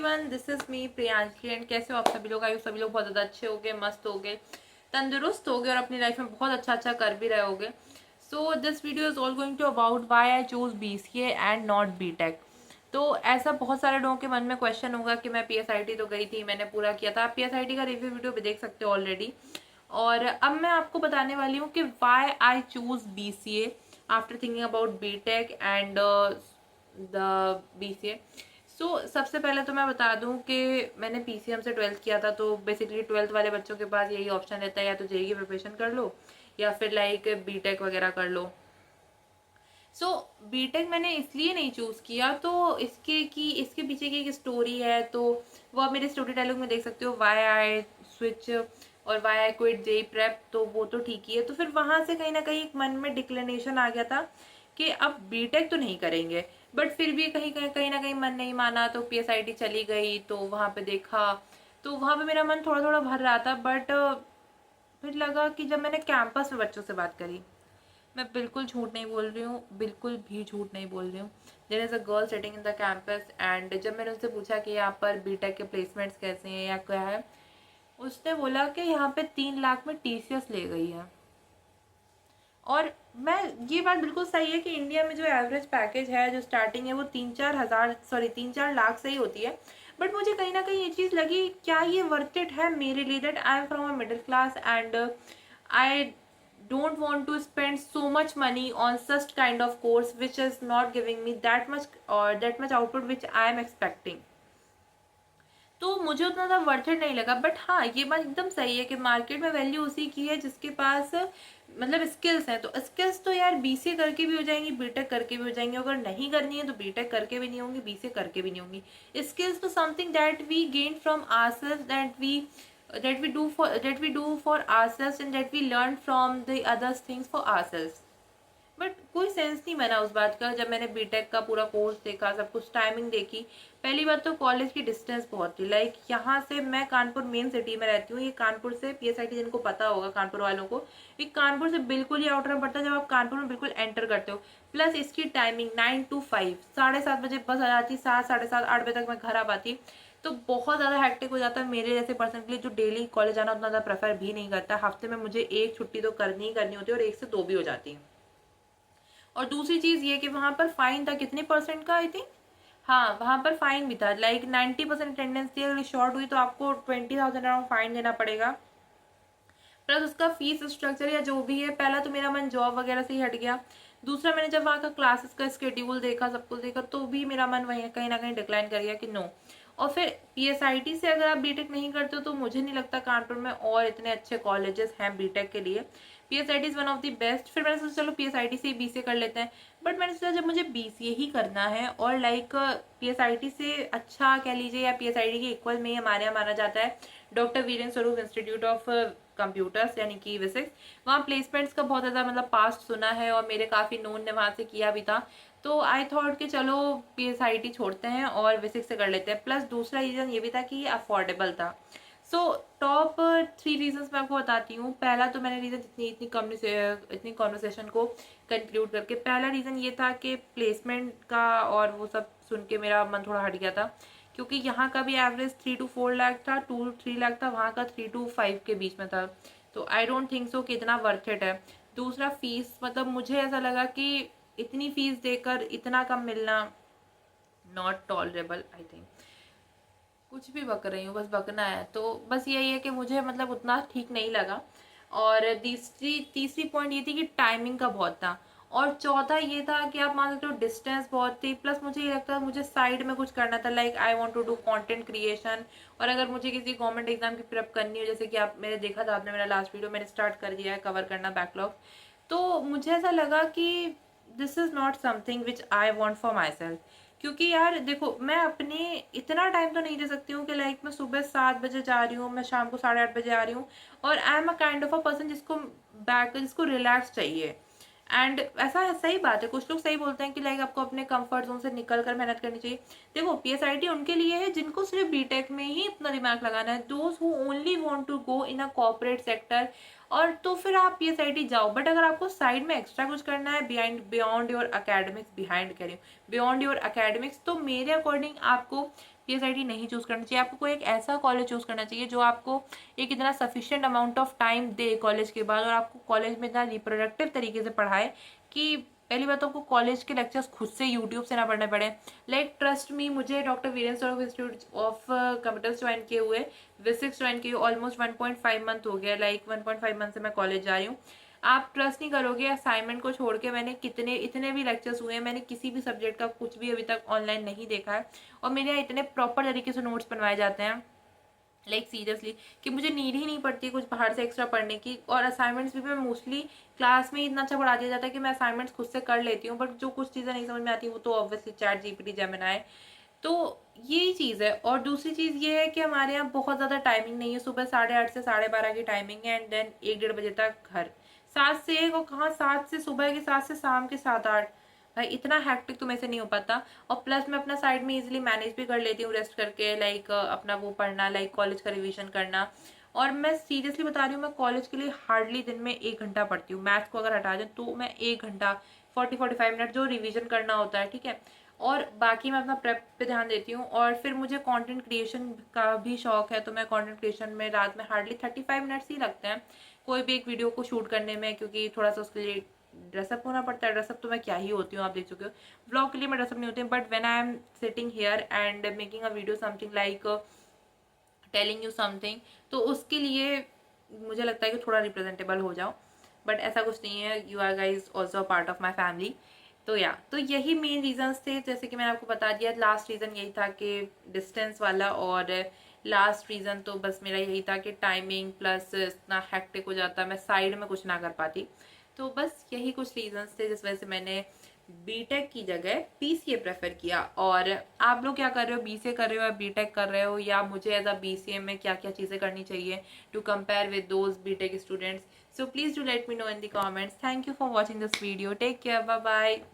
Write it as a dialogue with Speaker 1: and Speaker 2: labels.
Speaker 1: Everyone, this is me Priyanshi and कैसे हो आप सभी लोग। आयु सभी लोग बहुत ज़्यादा अच्छे हो गए, मस्त हो गए, तंदुरुस्त हो गए और अपनी लाइफ में बहुत अच्छा अच्छा कर भी रहे होगे। So this video is all going to about why I choose BCA and not BTech। तो ऐसा बहुत सारे लोगों के मन में क्वेश्चन होगा कि मैं PSIT तो गई थी, मैंने पूरा किया था। आप PSIT का रिव्यू वीडियो भी देख सकते हो ऑलरेडी। और अब मैं आपको बताने वाली हूँ कि why I choose BCA after thinking about BTech and the BCA। सबसे पहले तो मैं बता दूं कि मैंने PCM से 12th किया था, तो बेसिकली 12th वाले बच्चों के पास यही ऑप्शन रहता है, या तो जेईई की प्रिपरेशन कर लो या फिर लाइक BTech वगैरह कर लो। BTech मैंने इसलिए नहीं चूज किया, तो इसके पीछे की एक स्टोरी है, तो वो आप मेरे स्टोरी डायलॉग में देख सकते हो, वाई आई स्विच और why I quit JEE prep. तो वो तो ठीक ही है। तो फिर वहां से कहीं ना कहीं एक मन में डिक्लेनेशन आ गया था कि अब BTech तो नहीं करेंगे, बट फिर भी कहीं ना कहीं मन नहीं माना, तो PSIT चली गई। तो वहां पे देखा, तो वहां पे मेरा मन थोड़ा थोड़ा भर रहा था, बट फिर लगा कि जब मैंने कैंपस में बच्चों से बात करी, मैं बिल्कुल झूठ नहीं बोल रही हूँ, बिल्कुल भी झूठ नहीं बोल रही हूँ। There is a girl sitting in the campus and जब मैंने उससे पूछा कि यहाँ पर BTech के प्लेसमेंट्स कैसे हैं या क्या है, उसने बोला कि यहाँ पे 3 लाख में TCS ले गई है। और मैं, ये बात बिल्कुल सही है कि इंडिया में जो एवरेज पैकेज है, जो स्टार्टिंग है, वो 3-4 लाख से ही होती है। बट मुझे कहीं ना कहीं ये चीज़ लगी, क्या ये वर्थ इट है मेरे लिए, that I am from a middle class and I don't want to spend so much money on such kind of course which is not giving me that much output which I am expecting। तो मुझे उतना ज़्यादा worth it नहीं लगा। But हाँ, ये बात एकदम सही है कि मार्केट में वैल्यू उसी की है जिसके पास मतलब स्किल्स हैं। तो स्किल्स तो यार BCA करके भी हो जाएंगी, BTech करके भी हो जाएंगी। अगर नहीं करनी है तो BTech करके भी नहीं होंगी, BCA करके भी नहीं होंगी। स्किल्स तो something that we gain from ourselves, that we do for ourselves and that we learn from the other things for ourselves। But कोई सेंस नहीं बना उस बात का जब मैंने BTech का पूरा कोर्स देखा, सब कुछ टाइमिंग देखी। पहली बात तो कॉलेज की डिस्टेंस बहुत थी। लाइक यहाँ से, मैं कानपुर मेन सिटी में रहती हूँ, ये कानपुर से PSIT जिनको पता होगा, कानपुर वालों को, ये कानपुर से बिल्कुल ही आउटर में पड़ता है जब आप कानपुर में बिल्कुल एंटर करते हो। प्लस इसकी टाइमिंग 9 to 5, 7:30 बजे बस आ जाती, 7, 7:30, 8 बजे तक मैं घर आ पाती। तो बहुत ज़्यादा हैक्टिक हो जाता है मेरे जैसे पर्सन के लिए जो डेली कॉलेज जाना उतना ज़्यादा प्रेफर भी नहीं करता। हफ्ते में मुझे एक छुट्टी तो करनी ही करनी होती है और 1 से 2 भी हो जाती है। और दूसरी चीज ये कि वहां पर फाइन था, कितने परसेंट का आई थिंक, हाँ वहां पर फाइन भी था। लाइक 90% अटेंडेंस थी, अगर शॉर्ट हुई तो आपको 20,000 अराउंड फाइन देना पड़ेगा। प्लस उसका फीस स्ट्रक्चर या जो भी है, पहला तो मेरा मन जॉब वगैरह से ही हट गया। दूसरा, मैंने जब वहाँ का क्लासेस का स्केड्यूल देखा, सब कुछ देखा, तो भी मेरा मन वहीं कहीं ना कहीं डिक्लाइन कर गया कि नो। और फिर PSIT से अगर आप BTech नहीं करते हो तो मुझे नहीं लगता कानपुर में और इतने अच्छे कॉलेजेस हैं BTech के लिए। PSIT is one of the best. फिर मैंने सोचा चलो PSIT से ही BCA कर लेते हैं। बट मैंने सोचा जब मुझे BCA ही करना है और लाइक PSIT से अच्छा कह लीजिए या PSIT के इक्वल में हमारे यहाँ माना जाता है डॉक्टर वीरेंद्र स्वरूप इंस्टीट्यूट ऑफ कंप्यूटर्स यानी कि विसिक्स। वहाँ प्लेसमेंट्स का बहुत ज़्यादा मतलब पास्ट सुना है और मेरे काफ़ी नोन ने वहाँ से किया भी था। तो आई थॉट कि चलो PSIT छोड़ते हैं और विसिक्स से कर लेते हैं। प्लस दूसरा रीज़न ये भी था कि ये अफोर्डेबल था। टॉप 3 रीजंस मैं आपको बताती हूँ। पहला तो मैंने रीज़न इतनी कॉन्वर्सेशन को कंक्लूड करके, पहला रीज़न ये था कि प्लेसमेंट का और वो सब सुन के मेरा मन थोड़ा हट गया था, क्योंकि यहाँ का भी एवरेज 3 to 4 लाख था, 2 to 3 लाख था, वहाँ का 3 to 5 के बीच में था। तो आई डोंट थिंक सो कि इतना वर्थ इट है। दूसरा, फीस, मतलब मुझे ऐसा लगा कि इतनी फीस देकर इतना कम मिलना नॉट टॉलरेबल। आई थिंक कुछ भी बक रही हूँ, बस बकना है तो बस यही है कि मुझे मतलब उतना ठीक नहीं लगा। और तीसरी पॉइंट ये थी कि टाइमिंग का बहुत था। और चौथा ये था कि आप मान सकते हो डिस्टेंस बहुत थी। प्लस मुझे ये लगता था मुझे साइड में कुछ करना था, like I want to do content creation. और अगर मुझे किसी गवर्नमेंट एग्जाम की प्रेप करनी हो, जैसे कि आप मैंने देखा था, आपने मेरा लास्ट वीडियो मैंने स्टार्ट कर दिया है कवर करना बैकलॉग, तो मुझे ऐसा लगा कि this is not something which I want for my self. क्योंकि यार देखो, मैं अपने इतना टाइम तो नहीं दे सकती हूँ कि लाइक मैं सुबह 7 बजे जा रही हूँ, मैं शाम को 8:30 बजे आ रही हूँ। और I am a kind of a person जिसको रिलैक्स चाहिए। एंड ऐसा है, सही बात है, कुछ लोग सही बोलते हैं कि लाइक आपको अपने कंफर्ट जोन से निकल कर मेहनत करनी चाहिए। देखो, PSIT उनके लिए है जिनको सिर्फ BTech में ही अपना दिमाग लगाना है, those who only want to go in a corporate sector. और तो फिर आप PSIT जाओ। बट अगर आपको साइड में एक्स्ट्रा कुछ करना है beyond your academics, beyond your academics, तो मेरे अकॉर्डिंग आपको PSIT नहीं चूज़ करना चाहिए। आपको कोई एक ऐसा कॉलेज चूज़ करना चाहिए जो आपको एक इतना sufficient amount of time they college के बाद, और आपको कॉलेज में इतना रिप्रोडक्टिव तरीके से पढ़ाए कि पहली बात तो आपको कॉलेज के लेक्चर्स खुद से यूट्यूब से ना पढ़ने पड़े। लाइक ट्रस्ट मी, मुझे doctor Virendra Saurabh institute of computers join किए हुए, विसिक्स ज्वाइन किए ऑलमोस्ट 1.5 मंथ हो गया। लाइक 1.5 मंथ से मैं कॉलेज जा रही हूँ। आप ट्रस्ट नहीं करोगे, असाइनमेंट को छोड़ के मैंने कितने इतने भी लेक्चर्स हुए हैं, मैंने किसी भी सब्जेक्ट का कुछ भी अभी तक ऑनलाइन नहीं देखा है। और मेरे यहाँ इतने प्रॉपर तरीके से नोट्स बनवाए जाते हैं, लाइक सीरियसली, कि मुझे नीड ही नहीं पड़ती कुछ बाहर से एक्स्ट्रा पढ़ने की। और असाइनमेंट्स भी मैं मोस्टली क्लास में ही इतना अच्छा पढ़ा दिया जाता है कि मैं असाइनमेंट्स खुद से कर लेती हूँ, बट जो कुछ चीज़ें नहीं समझ में आती वो तो ऑब्वियसली चैट जीपीटी, जेमिनी। तो यही चीज़ है। और दूसरी चीज़ ये है कि हमारे यहाँ बहुत ज़्यादा टाइमिंग नहीं है। सुबह 8:30 से 12:30 की टाइमिंग है, एंड देन 1-1:30 बजे तक घर। 7 से 1, और कहाँ 7 से सुबह के 7 से शाम के 7-8। भाई इतना हैक्टिक तो मेरे से नहीं हो पाता। और प्लस मैं अपना साइड में इजीली मैनेज भी कर लेती हूँ रेस्ट करके, लाइक अपना वो पढ़ना, लाइक कॉलेज का रिवीजन करना। और मैं सीरियसली बता रही हूँ, मैं कॉलेज के लिए हार्डली दिन में 1 घंटा पढ़ती हूँ। मैथ्स को अगर हटा दें तो मैं 1 घंटा 40-45 मिनट जो रिवीजन करना होता है, ठीक है। और बाकी मैं अपना प्रेप पे ध्यान देती हूँ। और फिर मुझे कंटेंट क्रिएशन का भी शौक है, तो मैं कंटेंट क्रिएशन में रात में हार्डली 35 मिनट्स ही लगते हैं कोई भी एक वीडियो को शूट करने में, क्योंकि थोड़ा सा उसके लिए ड्रेसअप होना पड़ता है। ड्रेसअप तो मैं क्या ही होती हूँ, आप देख चुके हो। व्लॉग के लिए मैं ड्रेसअप नहीं होती हूँ, but when I am sitting here and making a video something like telling you something, तो उसके लिए मुझे लगता है कि थोड़ा रिप्रेजेंटेबल हो जाओ। बट ऐसा कुछ नहीं है, you are guys also a part of my family. तो यही मेन रीजंस थे, जैसे कि मैंने आपको बता दिया। लास्ट रीज़न यही था कि डिस्टेंस वाला, और लास्ट रीज़न तो बस मेरा यही था कि टाइमिंग प्लस इतना हैक्टिक हो जाता, मैं साइड में कुछ ना कर पाती। तो बस यही कुछ रीजंस थे जिस वजह से मैंने बीटेक की जगह बीसीए प्रेफर किया। और आप लोग क्या कर रहे हो, बीसीए कर रहे हो या बीटेक कर रहे हो, या मुझे एज अ बीसीए में क्या क्या चीज़ें करनी चाहिए to compare with those BTech students? So please do let me know in the comments. Thank you for watching this video. Take care. Bye bye.